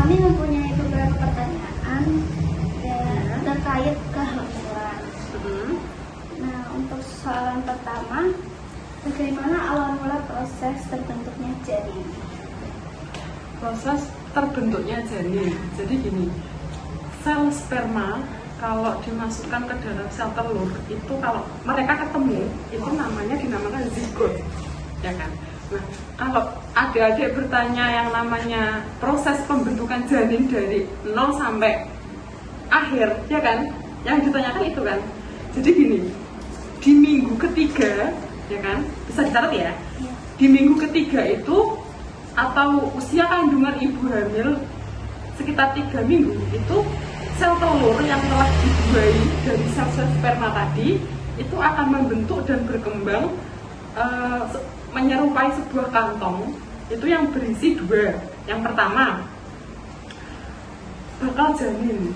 kami mempunyai beberapa pertanyaan terkait kehamilan. Nah, untuk soalan pertama, bagaimana awal mula proses terbentuknya janin? Proses terbentuknya janin. Jadi gini, sel sperma kalau dimasukkan ke dalam sel telur itu kalau mereka ketemu itu dinamakan zigot, ya kan? Nah, kalau adik-adik bertanya yang namanya proses pembentukan janin dari 0 sampai akhir, ya kan? Yang ditanyakan itu kan. Jadi gini, di minggu ketiga, ya kan? Bisa dicatat ya. Di minggu ketiga itu atau usia kandungan ibu hamil sekitar 3 minggu itu sel telur yang telah dibuai dari sel-sel sperma tadi itu akan membentuk dan berkembang menyerupai sebuah kantong itu yang berisi 2. Yang pertama bakal janin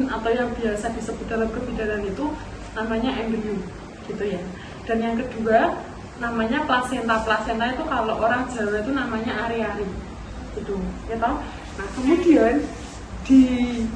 atau yang biasa disebut dalam kebidanan itu namanya embrio gitu ya. Dan yang kedua namanya plasenta itu kalau orang Jawa itu namanya ari-ari gitu ya toh. Nah, kemudian di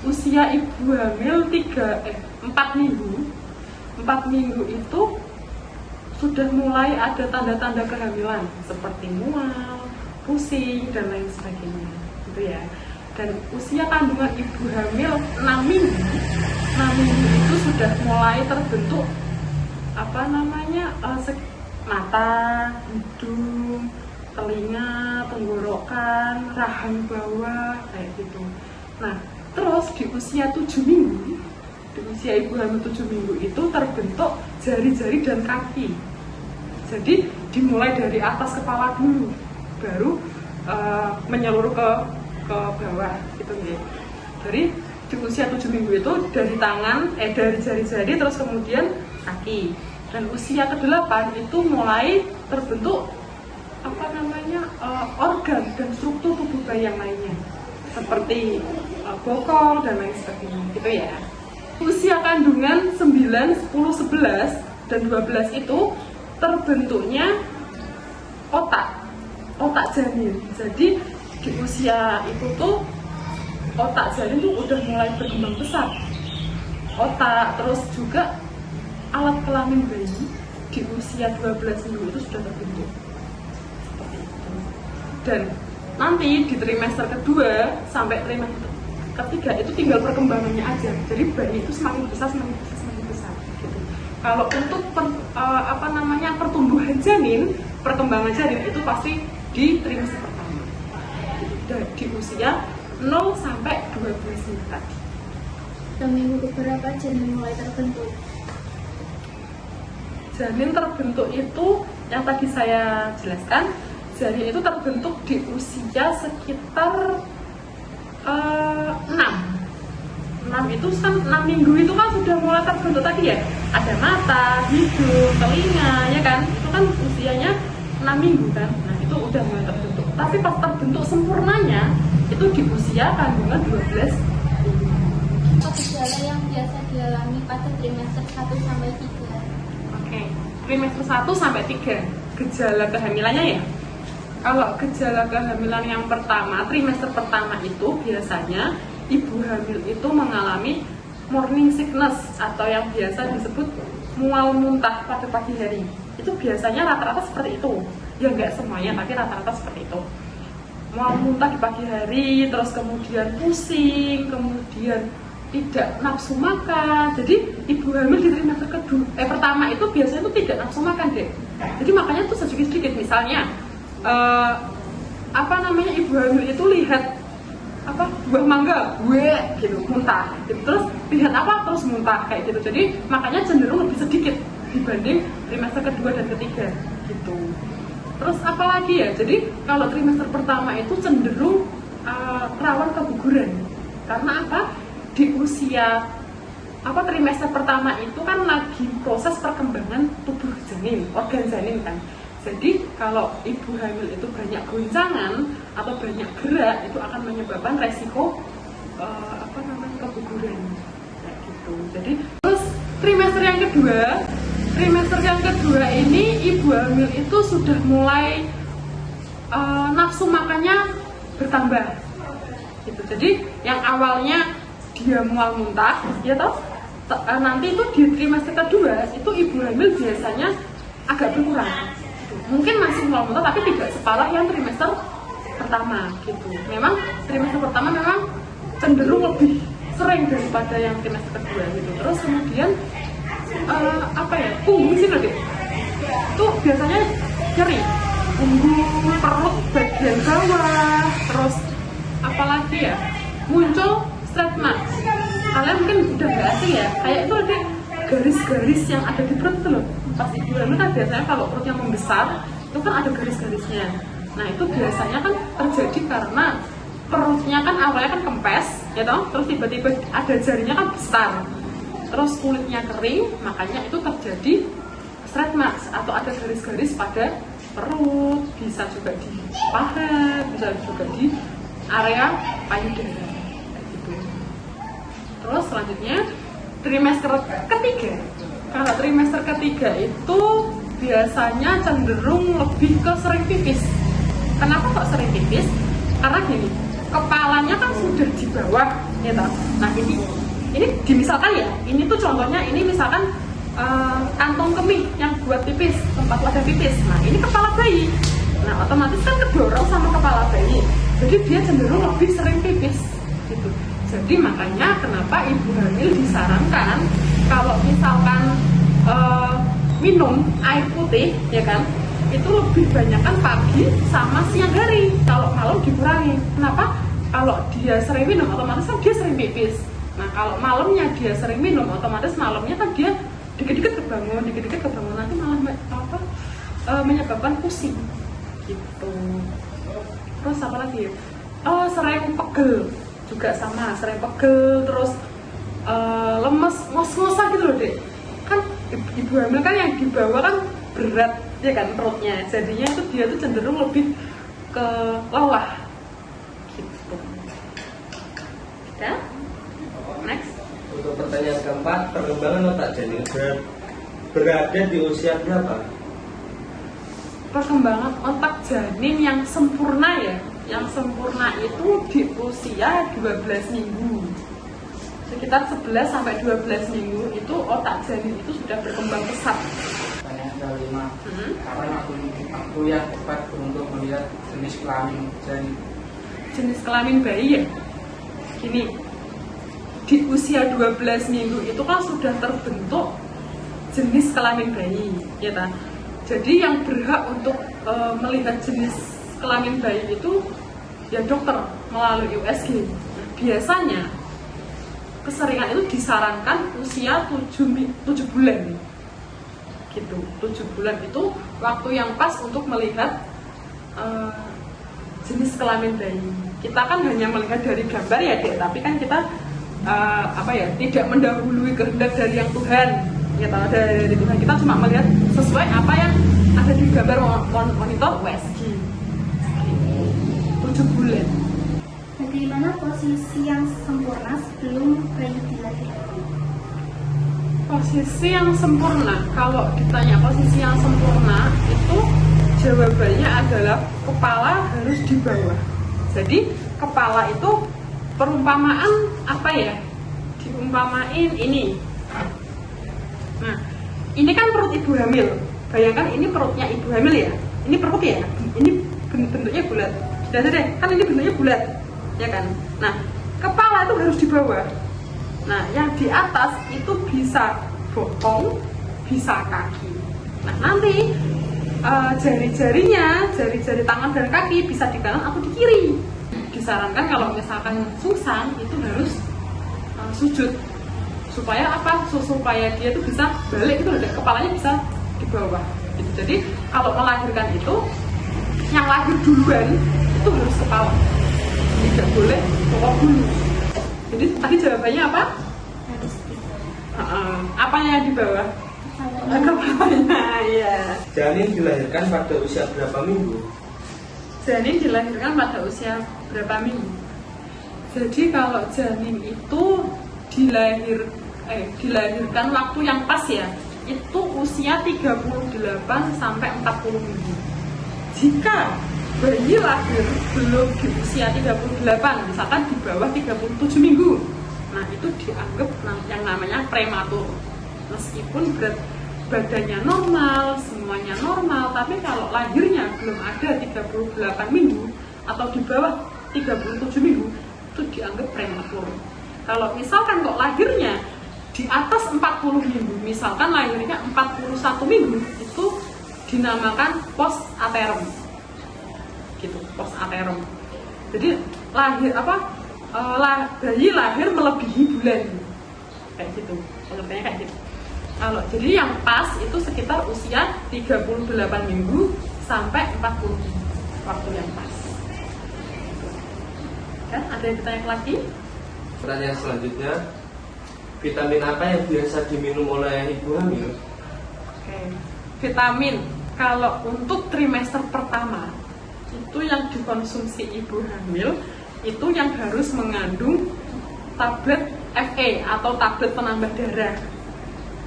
usia ibu hamil 4 minggu itu sudah mulai ada tanda-tanda kehamilan seperti mual, pusing dan lain sebagainya gitu ya. Dan usia kandungan ibu hamil 6 minggu itu sudah mulai terbentuk mata, hidung, telinga, tenggorokan, rahang bawah kayak gitu. Nah, terus di usia 7 minggu, di usia ibu hamil 7 minggu itu terbentuk jari-jari dan kaki. Jadi dimulai dari atas kepala dulu, baru menyeluruh ke bawah gitu ya. Dari di usia 7 minggu itu dari tangan, dari jari-jari terus kemudian kaki. Dan usia ke-8 itu mulai terbentuk organ dan struktur tubuh bayi yang lainnya seperti bokong dan lain sebagainya gitu ya. Usia kandungan 9, 10, 11 dan 12 itu terbentuknya otak janin. Jadi di usia itu tuh otak janin tuh udah mulai berkembang besar. Otak terus juga alat kelamin bayi di usia 12 minggu itu sudah terbentuk seperti itu. Dan nanti di trimester kedua sampai trimester ketiga itu tinggal perkembangannya aja. Jadi bayi itu semakin besar gitu. Kalau untuk pertumbuhan janin, perkembangan janin itu pasti di trimester pertama di usia 0 sampai 12 minggu tadi. Dan minggu keberapa janin mulai terbentuk? Janin terbentuk itu yang tadi saya jelaskan, janin itu terbentuk di usia sekitar 6 itu kan 6 minggu itu kan sudah mulai terbentuk tadi ya, ada mata, hidung, telinga ya kan, itu kan usianya 6 minggu kan. Nah itu udah mulai terbentuk, tapi pas terbentuk sempurnanya itu di usia kandungan 12 minggu. Gejala yang biasa dialami pada trimester 1 sampai 3. Trimester 1 sampai 3 gejala kehamilannya ya. Kalau gejala kehamilan yang pertama, trimester pertama itu biasanya ibu hamil itu mengalami morning sickness atau yang biasa disebut mual muntah pada pagi hari. Itu biasanya rata-rata seperti itu. Ya enggak semuanya, tapi rata-rata seperti itu. Mual muntah di pagi hari, terus kemudian pusing, kemudian tidak nafsu makan. Jadi ibu hamil di trimester pertama itu biasanya tuh tidak nafsu makan deh. Jadi makanya tuh sedikit-sedikit misalnya ibu hamil itu lihat buah mangga gitu muntah gitu. Terus lihat terus muntah kayak gitu. Jadi makanya cenderung lebih sedikit dibanding trimester kedua dan ketiga gitu. Terus apalagi ya, jadi kalau trimester pertama itu cenderung rawan keguguran. Karena di usia trimester pertama itu kan lagi proses perkembangan tubuh janin, organ janin kan. Jadi kalau ibu hamil itu banyak goncangan atau banyak gerak itu akan menyebabkan resiko keguguran kayak gitu. Jadi terus trimester yang kedua ini ibu hamil itu sudah mulai nafsu makannya bertambah. gitu. Jadi yang awalnya dia mual muntah, ya toh, nanti itu di trimester kedua itu ibu hamil biasanya agak berkurang. Mungkin masih mual muntah tapi tidak separah yang trimester pertama gitu. Memang trimester pertama memang cenderung lebih sering daripada yang trimester kedua gitu. Terus kemudian punggung sih loh deh, tuh biasanya nyeri punggung, perut bagian bawah, terus apalagi ya muncul stretch marks. Kalian mungkin udah nggak asing ya, kayak itu ada garis-garis yang ada di perut tuh loh. Pas ibu hamil kan biasanya kalau perutnya membesar itu kan ada garis-garisnya. Nah itu biasanya kan terjadi karena perutnya kan awalnya kan kempes, ya toh, terus tiba-tiba ada jarinya kan besar, terus kulitnya kering, makanya itu terjadi stretch marks atau ada garis-garis pada perut, bisa juga di paha, bisa juga di area payudara gitu. Terus selanjutnya trimester ketiga. Kalau trimester ketiga itu biasanya cenderung lebih ke sering pipis. Kenapa kok sering pipis? Karena gini, kepalanya kan sudah di bawah, ya toh. Nah ini dimisalkan ya, ini tuh contohnya, ini misalkan kantong kemih yang buat pipis, tempat wadah pipis. Nah ini kepala bayi, nah otomatis kan kedorong sama kepala bayi, jadi dia cenderung lebih sering pipis gitu. Jadi makanya kenapa ibu hamil disarankan kalau misalkan minum air putih, ya kan, itu lebih banyakkan pagi sama siang hari. Kalau malam dikurangi. Kenapa? Kalau dia sering minum, otomatis kan dia sering pipis. Nah kalau malamnya dia sering minum, otomatis malamnya kan dia dikit-dikit kebangun, nanti malah menyebabkan pusing gitu. Terus apa lagi? Sering pegel juga sama, sering pegel, terus lemes, ngos-ngosan gitu loh dek. Kan ibu hamil kan yang di bawah kan berat ya kan perutnya, jadinya itu dia tuh cenderung lebih ke lelah gitu. Ya, next. Untuk pertanyaan keempat, perkembangan otak janin berada di usia berapa? Perkembangan otak janin yang sempurna ya, yang sempurna itu di usia 12 minggu. Sekitar 11 sampai 12 minggu itu otak janin itu sudah berkembang pesat. Pertanyaan kelima, kapan waktu yang tepat untuk melihat jenis kelamin janin? Jenis kelamin bayi ya, gini, di usia 12 minggu itu kan sudah terbentuk jenis kelamin bayi, ya kan? Jadi yang berhak untuk melihat jenis kelamin bayi itu ya dokter melalui USG. Biasanya keseringan itu disarankan usia 7 bulan gitu. 7 bulan itu waktu yang pas untuk melihat jenis kelamin bayi. Kita kan hanya melihat dari gambar ya dek, tapi kan kita tidak mendahului kehendak dari yang Tuhan, ya dari Tuhan. Kita cuma melihat sesuai apa yang ada di gambar monitor USG. 7 bulan. Bagaimana posisi yang sempurna sebelum bayi dilahirkan? Posisi yang sempurna, kalau ditanya posisi yang sempurna itu jawabannya adalah kepala harus di bawah. Jadi kepala itu perumpamaan apa ya? Diumpamain ini. Nah, ini kan perut ibu hamil. Bayangkan ini perutnya ibu hamil ya. Ini perut ya. Ini bentuknya bulat. Sudah deh, kan ini bentuknya bulat, ya kan? Nah, kepala itu harus di bawah. Nah, yang di atas itu bisa bokong, bisa kaki. Nah, nanti jari-jarinya, jari-jari tangan dan kaki bisa di kanan atau di kiri. Disarankan kalau misalkan sungsan itu harus sujud. Supaya apa? Supaya dia itu bisa balik itu, kepalanya bisa di bawah. Gitu. Jadi kalau melahirkan itu, yang lahir duluan itu harus kepala. Tidak boleh bokong dulu. Jadi tadi jawabannya apa? Harus Apanya yang di bawah? Kepalanya, ya. Janin dilahirkan pada usia berapa minggu? Janin dilahirkan pada usia berapa minggu? Jadi kalau janin itu dilahirkan waktu yang pas ya, itu usia 38 sampai 40 minggu. Jika bayi lahir belum di usia 38, misalkan di bawah 37 minggu, nah itu dianggap yang namanya prematur. Meskipun berat badannya normal, semuanya normal, tapi kalau lahirnya belum ada 38 minggu atau di bawah 37 minggu, itu dianggap prematur. Kalau misalkan kok lahirnya di atas 40 minggu, misalkan lahirnya 41 minggu, itu dinamakan post-aterum. Gitu, post-aterum. Jadi bayi lahir melebihi bulan. Kayak gitu. Pengertiannya kayak gitu. Kalau jadi yang pas itu sekitar usia 38 minggu sampai 40 minggu. Waktu yang pas. Kan ada yang ditanya lagi? Pertanyaan selanjutnya, vitamin apa yang biasa diminum oleh ibu hamil? Oke. Vitamin kalau untuk trimester pertama itu yang dikonsumsi ibu hamil itu yang harus mengandung tablet Fe atau tablet penambah darah.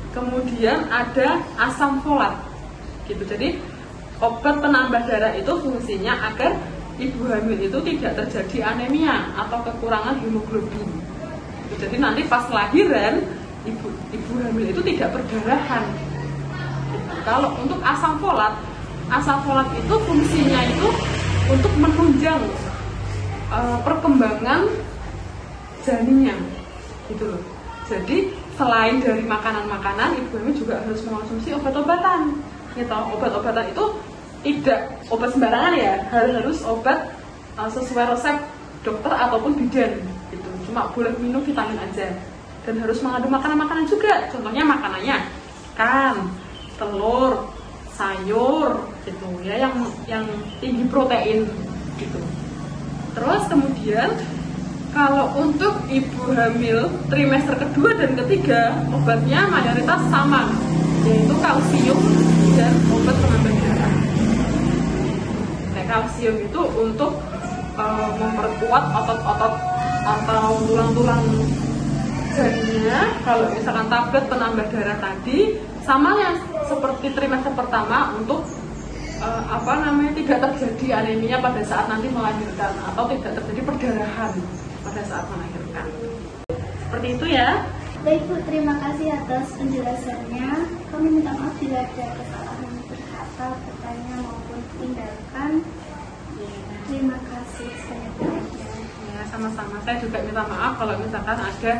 Kemudian ada asam folat. Gitu. Jadi obat penambah darah itu fungsinya agar ibu hamil itu tidak terjadi anemia atau kekurangan hemoglobin. Jadi nanti pas lahiran ibu hamil itu tidak perdarahan. Kalau untuk asam folat itu fungsinya itu untuk menunjang perkembangan janinnya, gitu loh. Jadi selain dari makanan-makanan, ibu hamil juga harus mengonsumsi obat-obatan. Gitu. Obat-obatan itu tidak obat sembarangan ya, harus obat sesuai resep dokter ataupun bidan. Gitu. Cuma boleh minum vitamin aja dan harus mengandung makanan-makanan juga. Contohnya makanannya ikan, telur, sayur, gitu ya, yang tinggi protein, gitu. Terus kemudian kalau untuk ibu hamil trimester kedua dan ketiga obatnya mayoritas sama, yaitu kalsium dan obat penambah darah. Nah, kalsium itu untuk memperkuat otot-otot atau tulang-tulang janinnya. Kalau misalkan tablet penambah darah tadi sama yang seperti trimester pertama untuk tidak terjadi anemia pada saat nanti melahirkan atau tidak terjadi perdarahan pada saat melahirkan. Seperti itu ya. Baik Bu, terima kasih atas penjelasannya. Kami minta maaf bila ada kesalahan berkata, bertanya maupun tindakan. Terima kasih sebanyak-banyaknya. Ya, sama-sama. Saya juga minta maaf kalau misalkan ada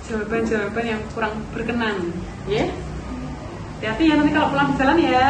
jawaban-jawaban yang kurang berkenan. Ya. Hati-hati ya nanti kalau pulang di jalan ya.